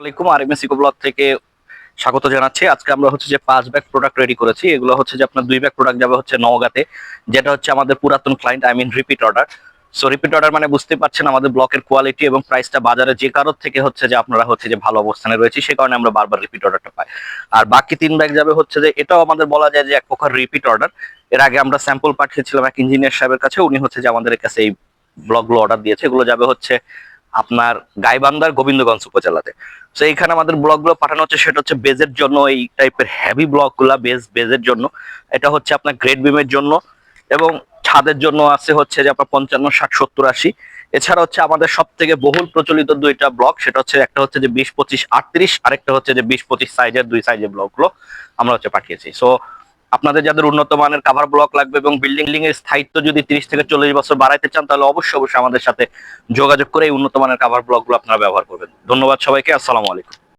আসসালামাইকুম RMS eco blog থেকে স্বাগত জানাচ্ছি। আজকে আমরা হচ্ছে যে 5 ব্যাগ প্রোডাক্ট রেডি করেছি। এগুলো হচ্ছে যে আপনার 2 ব্যাগ প্রোডাক্ট যাবে হচ্ছে নওগাঁতে, যেটা হচ্ছে আমাদের পুরাতন client, I mean repeat order. So repeat order মানে বুঝতে পারছেন আমাদের ব্লকের কোয়ালিটি এবং প্রাইসটা বাজারে যে কারোর থেকে হচ্ছে যে আপনারা হচ্ছে যে ভালো অবস্থানে রয়েছে, সেই কারণে আমরা বারবার রিপিট অর্ডারটা পাই। আর বাকি 3 ব্যাগ যাবে হচ্ছে যে এটাও আমাদের বলা যায় যে এক প্রকার রিপিট অর্ডার। এর আগে আমরা স্যাম্পল পাঠিয়েছিলাম এক ইঞ্জিনিয়ার সাহেবের কাছে, উনি হচ্ছে যে আমাদের কাছে এই ব্লকগুলো অর্ডার দিয়েছে। এগুলো যাবে হচ্ছে আপনার গাইবান্ধার গোবিন্দগঞ্জ উপজেলাতে। তো এইখানে আমাদের ব্লকগুলো পাঠানো হচ্ছে, সেটা হচ্ছে বেজের জন্য, এই টাইপের হেভি ব্লকগুলা বেজের জন্য। এটা হচ্ছে আপনার গ্রেড বিমের জন্য, এবং ছাদের জন্য আছে হচ্ছে যে আপনার 55, 60, 70, 80। এছাড়া হচ্ছে আমাদের সব থেকে বহুল প্রচলিত 2টা ব্লক, সেটা হচ্ছে একটা হচ্ছে যে 20, 25, 38, আরেকটা হচ্ছে যে 20, 25 সাইজের 2 সাইজের ব্লকগুলো আমরা হচ্ছে পাঠিয়েছি। সো আপনাদের যাদের উন্নত মানের কাভার ব্লক লাগবে এবং বিল্ডিং এর স্থায়িত্ব যদি 30 থেকে 40 বছর বাড়াইতে চান, তাহলে অবশ্যই আমাদের সাথে যোগাযোগ করে এই উন্নত মানের কাভার ব্লকগুলো আপনারা ব্যবহার করবেন। ধন্যবাদ সবাইকে। আসসালামু আলাইকুম।